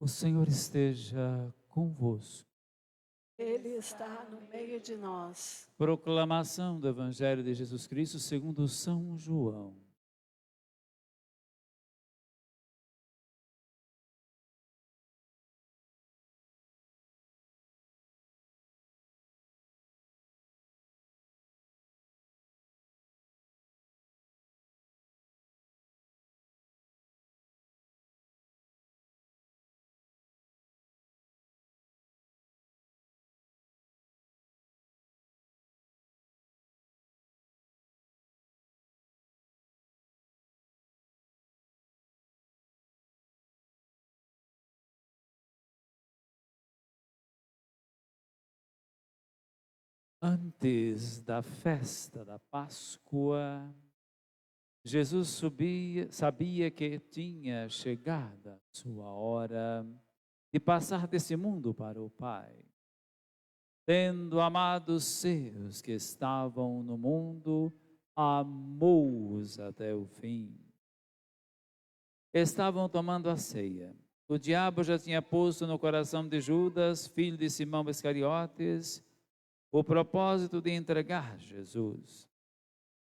O Senhor esteja convosco. Ele está no meio de nós. Proclamação do Evangelho de Jesus Cristo segundo São João. Antes da festa da Páscoa, Jesus sabia que tinha chegado a sua hora de passar desse mundo para o Pai. Tendo amado os seus que estavam no mundo, amou-os até o fim. Estavam tomando a ceia. O diabo já tinha posto no coração de Judas, filho de Simão Iscariotes, o propósito de entregar Jesus.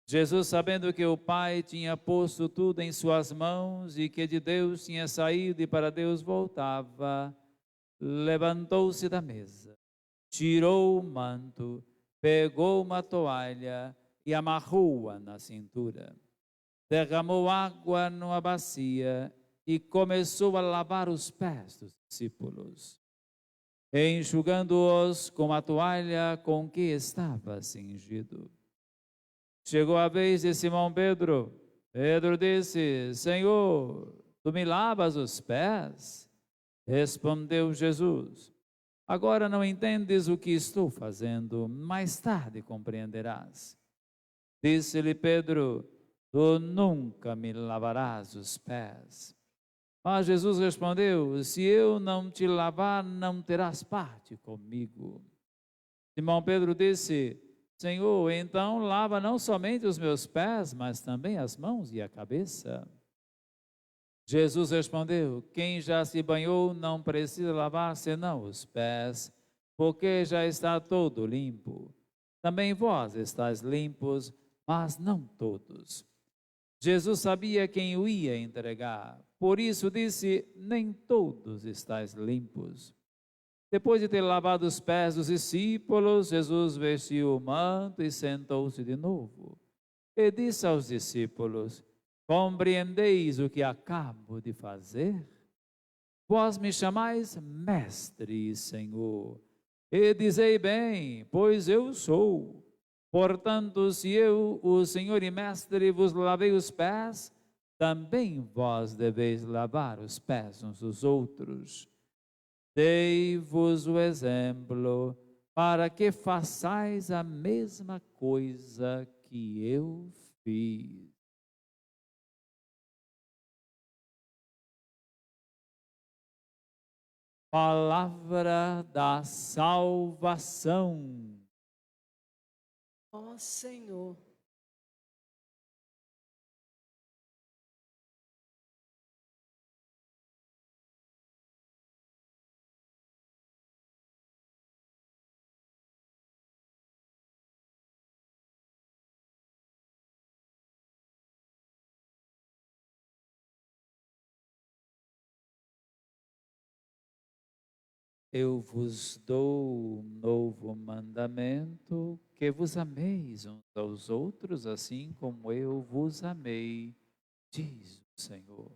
Jesus, sabendo que o Pai tinha posto tudo em suas mãos e que de Deus tinha saído e para Deus voltava, levantou-se da mesa, tirou o manto, pegou uma toalha e amarrou-a na cintura. Derramou água numa bacia e começou a lavar os pés dos discípulos, enxugando-os com a toalha com que estava cingido. Chegou a vez de Simão Pedro. Pedro disse: Senhor, tu me lavas os pés? Respondeu Jesus: Agora não entendes o que estou fazendo, mais tarde compreenderás. Disse-lhe Pedro: Tu nunca me lavarás os pés. Mas Jesus respondeu: Se eu não te lavar, não terás parte comigo. Simão Pedro disse: Senhor, então lava não somente os meus pés, mas também as mãos e a cabeça. Jesus respondeu: Quem já se banhou não precisa lavar senão os pés, porque já está todo limpo. Também vós estáis limpos, mas não todos. Jesus sabia quem o ia entregar, por isso disse: Nem todos estáis limpos. Depois de ter lavado os pés dos discípulos, Jesus vestiu o manto e sentou-se de novo. E disse aos discípulos: Compreendeis o que acabo de fazer? Vós me chamais mestre e Senhor, e dizei bem, pois eu sou. Portanto, se eu, o Senhor e mestre, vos lavei os pés, também vós deveis lavar os pés uns dos outros. Dei-vos o exemplo para que façais a mesma coisa que eu fiz. Palavra da salvação. Ó Senhor, Eu vos dou um novo mandamento, que vos ameis uns aos outros, assim como eu vos amei, diz o Senhor.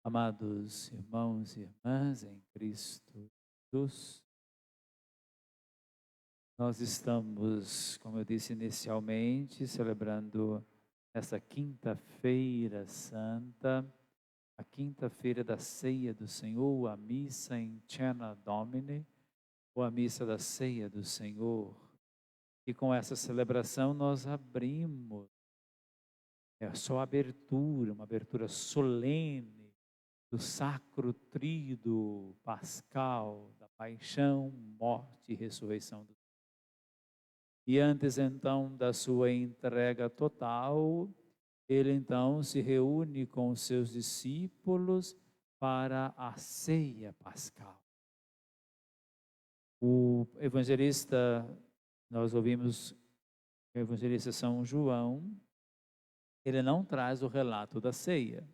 Amados irmãos e irmãs em Cristo Jesus, nós estamos, como eu disse inicialmente, celebrando essa quinta-feira santa, a quinta-feira da ceia do Senhor, a missa em Cena Domini, ou a missa da ceia do Senhor. E com essa celebração nós abrimos, é só abertura, uma abertura solene do sacro tríduo pascal, da paixão, morte e ressurreição do Senhor. E antes então da sua entrega total, ele então se reúne com os seus discípulos para a ceia pascal. O evangelista, nós ouvimos o evangelista São João, ele não traz o relato da ceia,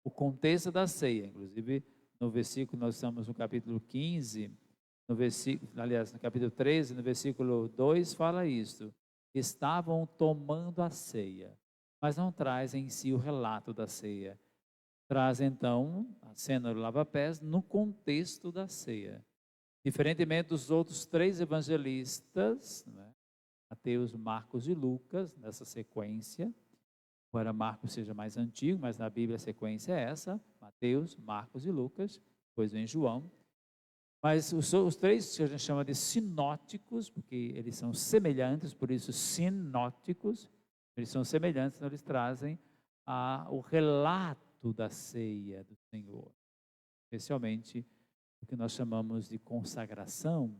o contexto da ceia, inclusive no versículo, nós estamos no capítulo 15, no capítulo 13, no versículo 2, fala isso. Estavam tomando a ceia, mas não traz em si o relato da ceia. Traz então a cena do lava-pés no contexto da ceia. Diferentemente dos outros 3 evangelistas, né? Mateus, Marcos e Lucas, nessa sequência, embora Marcos seja mais antigo, mas na Bíblia a sequência é essa, Mateus, Marcos e Lucas, depois vem João. Mas os 3 que a gente chama de sinóticos, porque eles são semelhantes, por isso sinóticos, eles são semelhantes, então eles trazem o relato da ceia do Senhor, especialmente o que nós chamamos de consagração,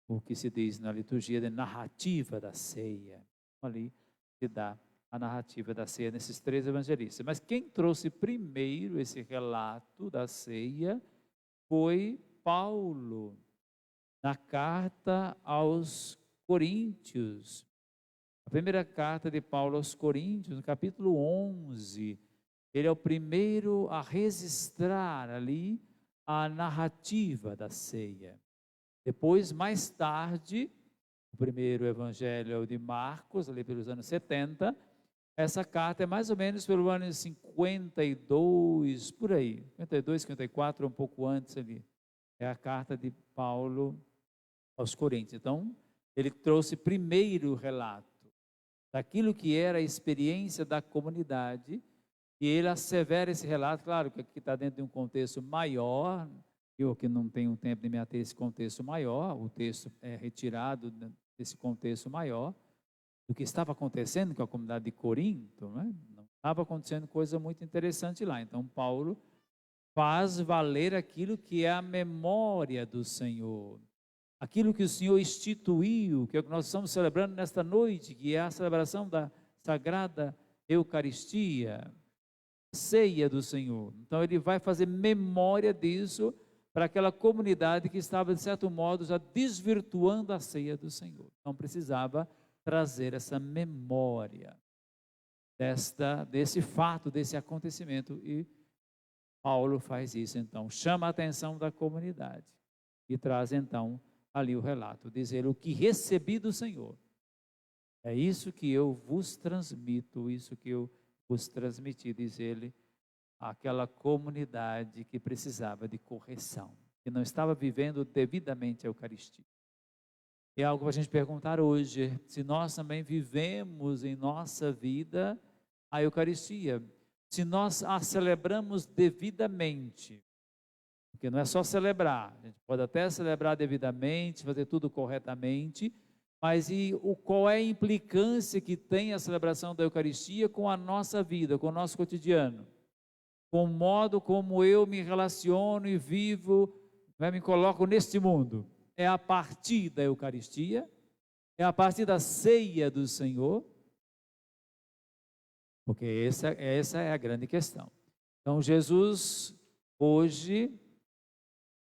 o que se diz na liturgia de narrativa da ceia. Ali se dá a narrativa da ceia nesses 3 evangelistas. Mas quem trouxe primeiro esse relato da ceia foi Paulo, na carta aos Coríntios. A primeira carta de Paulo aos Coríntios, no capítulo 11, ele é o primeiro a registrar ali a narrativa da ceia. Depois, mais tarde, o primeiro evangelho é o de Marcos, ali pelos anos 70. Essa carta é mais ou menos pelo ano 52, por aí. 52, 54, um pouco antes ali. É a carta de Paulo aos Coríntios. Então, ele trouxe primeiro o relato daquilo que era a experiência da comunidade, e ele assevera esse relato, claro que aqui está dentro de um contexto maior, eu que não tenho tempo de me ater a esse contexto maior, o texto é retirado desse contexto maior, do que estava acontecendo com a comunidade de Corinto, né? Não estava acontecendo coisa muito interessante lá. Então, Paulo faz valer aquilo que é a memória do Senhor, aquilo que o Senhor instituiu, que é o que nós estamos celebrando nesta noite, que é a celebração da Sagrada Eucaristia, ceia do Senhor. Então, ele vai fazer memória disso para aquela comunidade que estava, de certo modo, já desvirtuando a ceia do Senhor. Então, precisava trazer essa memória desse fato, desse acontecimento. E Paulo faz isso, então, chama a atenção da comunidade e traz, então, ali o relato, diz ele: o que recebi do Senhor, é isso que eu vos transmito, isso que eu vos transmiti, diz ele, àquela comunidade que precisava de correção, que não estava vivendo devidamente a Eucaristia. É algo para a gente perguntar hoje, se nós também vivemos em nossa vida a Eucaristia, se nós a celebramos devidamente, porque não é só celebrar, a gente pode até celebrar devidamente, fazer tudo corretamente, mas qual é a implicância que tem a celebração da Eucaristia com a nossa vida, com o nosso cotidiano, com o modo como eu me relaciono e vivo, me coloco neste mundo? É a partir da Eucaristia, é a partir da ceia do Senhor, porque essa é a grande questão. Então, Jesus, hoje,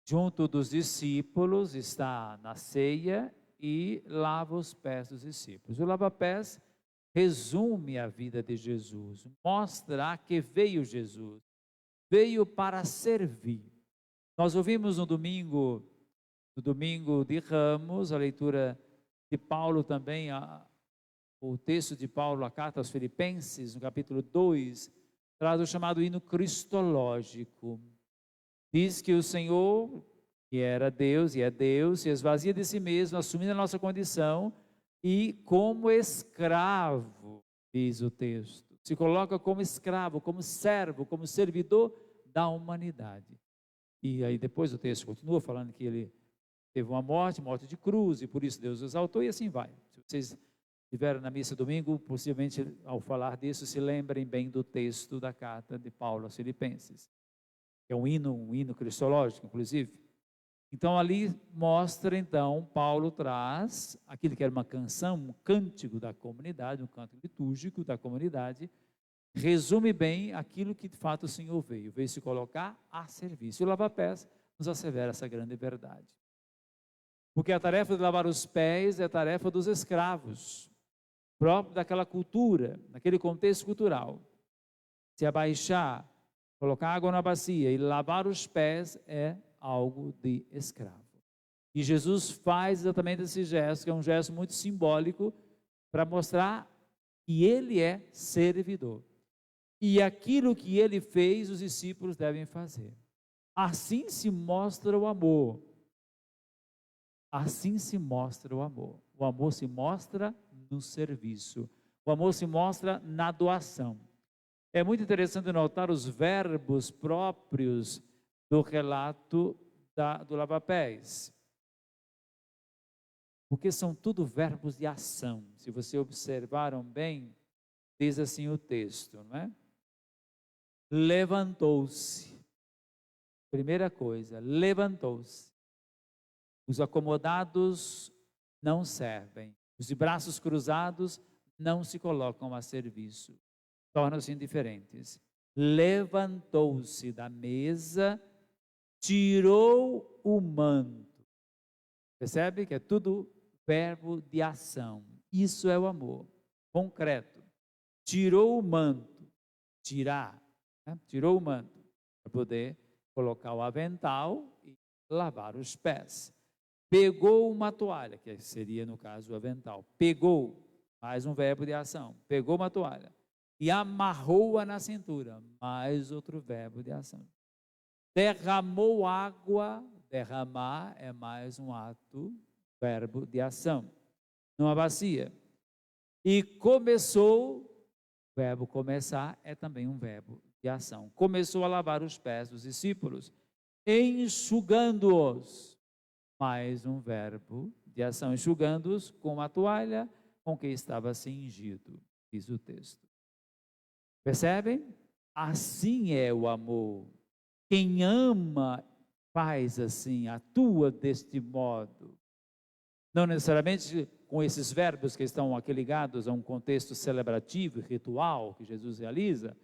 junto dos discípulos, está na ceia e lava os pés dos discípulos. O lava-pés resume a vida de Jesus, mostra a que veio Jesus, veio para servir. Nós ouvimos no domingo de Ramos, a leitura de Paulo também, o texto de Paulo, a carta aos Filipenses, no capítulo 2, traz o chamado hino cristológico. Diz que o Senhor, que era Deus e é Deus, se esvazia de si mesmo, assumindo a nossa condição, e como escravo, diz o texto, se coloca como escravo, como servo, como servidor da humanidade. E aí depois o texto continua falando que ele teve uma morte de cruz, e por isso Deus o exaltou, e assim vai. Se vocês estiveram na missa domingo, possivelmente ao falar disso, se lembrem bem do texto da carta de Paulo aos Filipenses, que é um hino cristológico, inclusive. Então ali mostra, então, Paulo traz aquilo que era uma canção, um cântico da comunidade, um canto litúrgico da comunidade, resume bem aquilo que de fato o Senhor veio se colocar a serviço. E o lava-pés nos assevera essa grande verdade. Porque a tarefa de lavar os pés é a tarefa dos escravos, próprio daquela cultura, daquele contexto cultural. Se abaixar, colocar água na bacia e lavar os pés é algo de escravo. E Jesus faz exatamente esse gesto, que é um gesto muito simbólico, para mostrar que ele é servidor. E aquilo que ele fez, os discípulos devem fazer. Assim se mostra o amor. Assim se mostra o amor. O amor se mostra no serviço. O amor se mostra na doação. É muito interessante notar os verbos próprios do relato do lava-pés. Porque são tudo verbos de ação. Se vocês observaram bem, diz assim o texto, não é? Levantou-se. Primeira coisa, levantou-se. Os acomodados não servem. Os de braços cruzados não se colocam a serviço. Tornam-se indiferentes. Levantou-se da mesa, tirou o manto. Percebe que é tudo verbo de ação. Isso é o amor concreto. Tirou o manto. Tirar. Né? Tirou o manto para poder colocar o avental e lavar os pés. Pegou uma toalha, que seria no caso o avental. Pegou, mais um verbo de ação. Pegou uma toalha e amarrou-a na cintura, mais outro verbo de ação. Derramou água, derramar é mais um ato, verbo de ação, numa bacia. E começou, o verbo começar é também um verbo de ação. Começou a lavar os pés dos discípulos, enxugando-os. Mais um verbo de ação, enxugando-os com a toalha com que estava cingido, diz o texto. Percebem? Assim é o amor. Quem ama faz assim, atua deste modo. Não necessariamente com esses verbos que estão aqui ligados a um contexto celebrativo, ritual que Jesus realiza,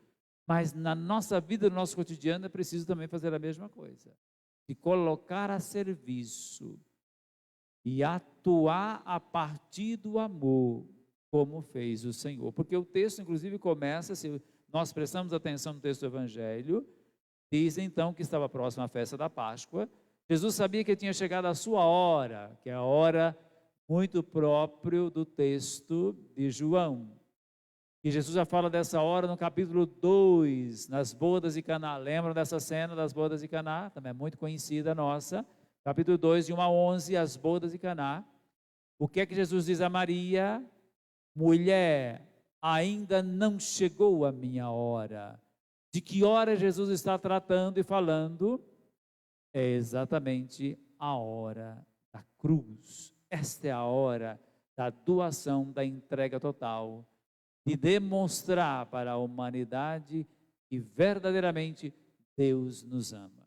mas na nossa vida, no nosso cotidiano, é preciso também fazer a mesma coisa. De colocar a serviço e atuar a partir do amor, como fez o Senhor. Porque o texto, inclusive, começa, se nós prestamos atenção no texto do Evangelho, diz então que estava próxima à festa da Páscoa. Jesus sabia que tinha chegado a sua hora, que é a hora muito próprio do texto de João. E Jesus já fala dessa hora no capítulo 2, nas bodas de Caná. Lembram dessa cena das bodas de Caná? Também é muito conhecida nossa. Capítulo 2, de 1 a 11, as bodas de Caná. O que é que Jesus diz a Maria? Mulher, ainda não chegou a minha hora. De que hora Jesus está tratando e falando? É exatamente a hora da cruz. Esta é a hora da doação, da entrega total, de demonstrar para a humanidade que verdadeiramente Deus nos ama.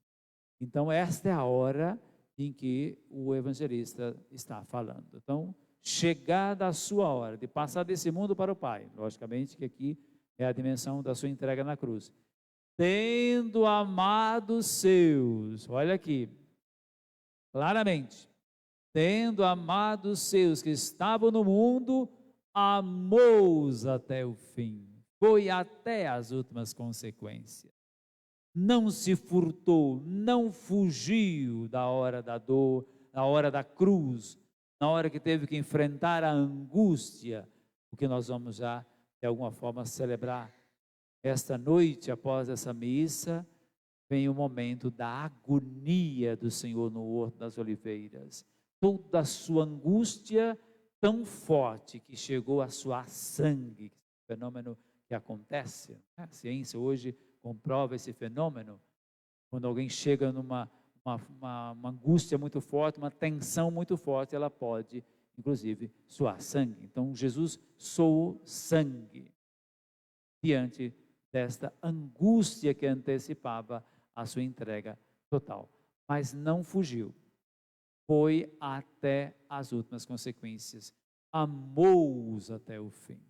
Então, esta é a hora em que o evangelista está falando. Então, chegada a sua hora de passar desse mundo para o Pai, logicamente que aqui é a dimensão da sua entrega na cruz. Tendo amado os seus, olha aqui, claramente, tendo amado os seus que estavam no mundo, amou-os até o fim, foi até as últimas consequências. Não se furtou, não fugiu da hora da dor, da hora da cruz, na hora que teve que enfrentar a angústia, o que nós vamos já, de alguma forma, celebrar. Esta noite, após essa missa, vem o momento da agonia do Senhor no Horto das Oliveiras. Toda a sua angústia tão forte que chegou a suar sangue, fenômeno que acontece. A ciência hoje comprova esse fenômeno. Quando alguém chega numa angústia muito forte, uma tensão muito forte, ela pode, inclusive, suar sangue. Então, Jesus soou sangue diante desta angústia que antecipava a sua entrega total. Mas não fugiu. Foi até as últimas consequências. Amou-os até o fim.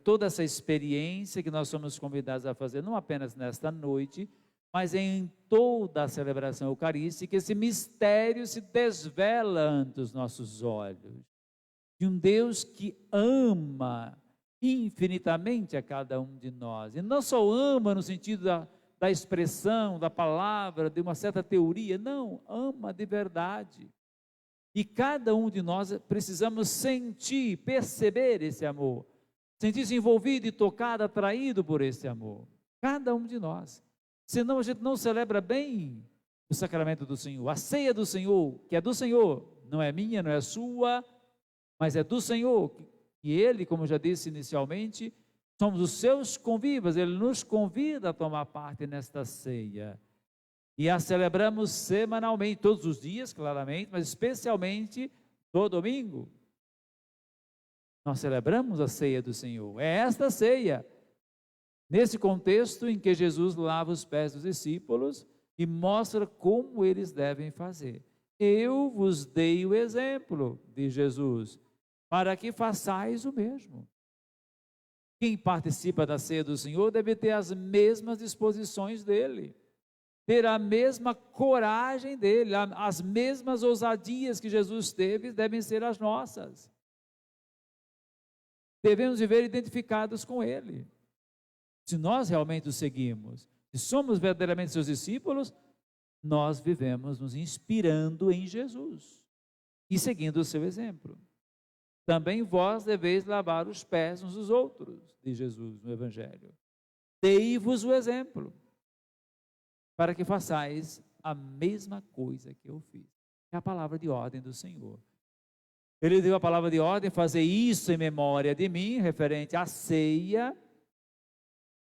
Toda essa experiência que nós somos convidados a fazer, não apenas nesta noite, mas em toda a celebração eucarística, esse mistério se desvela ante os nossos olhos, de um Deus que ama infinitamente a cada um de nós, e não só ama no sentido da expressão, da palavra, de uma certa teoria, não, ama de verdade, e cada um de nós precisamos sentir, perceber esse amor, sentir-se envolvido e tocado, atraído por esse amor, cada um de nós. Senão a gente não celebra bem o sacramento do Senhor, a ceia do Senhor, que é do Senhor, não é minha, não é sua, mas é do Senhor. E Ele, como já disse inicialmente, somos os seus convivas, Ele nos convida a tomar parte nesta ceia. E a celebramos semanalmente, todos os dias, claramente, mas especialmente no domingo. Nós celebramos a ceia do Senhor, é esta ceia. Nesse contexto em que Jesus lava os pés dos discípulos e mostra como eles devem fazer. Eu vos dei o exemplo de Jesus, para que façais o mesmo. Quem participa da ceia do Senhor deve ter as mesmas disposições dele, ter a mesma coragem dele, as mesmas ousadias que Jesus teve devem ser as nossas. Devemos viver identificados com ele. Se nós realmente o seguimos, se somos verdadeiramente seus discípulos, nós vivemos nos inspirando em Jesus e seguindo o seu exemplo. Também vós deveis lavar os pés uns dos outros, diz Jesus no Evangelho. Dei-vos o exemplo, para que façais a mesma coisa que eu fiz. É a palavra de ordem do Senhor. Ele deu a palavra de ordem, fazer isso em memória de mim, referente à ceia.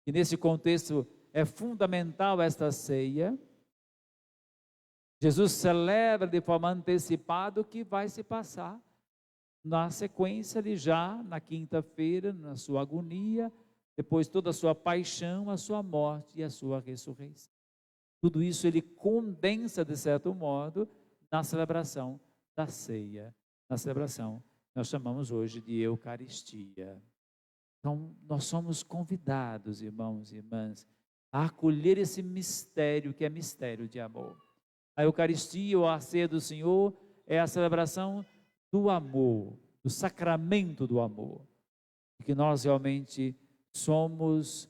E nesse contexto é fundamental esta ceia. Jesus celebra de forma antecipada o que vai se passar na sequência ali já na quinta-feira, na sua agonia, depois toda a sua paixão, a sua morte e a sua ressurreição. Tudo isso ele condensa de certo modo na celebração da ceia, na celebração que nós chamamos hoje de Eucaristia. Então, nós somos convidados, irmãos e irmãs, a acolher esse mistério que é mistério de amor. A Eucaristia ou a ceia do Senhor é a celebração do amor, do sacramento do amor. Que nós realmente somos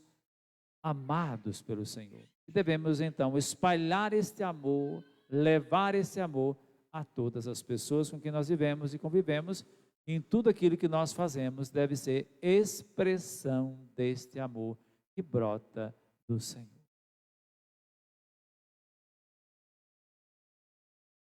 amados pelo Senhor. E devemos então espalhar este amor, levar esse amor a todas as pessoas com quem nós vivemos e convivemos. Em tudo aquilo que nós fazemos deve ser expressão deste amor que brota do Senhor.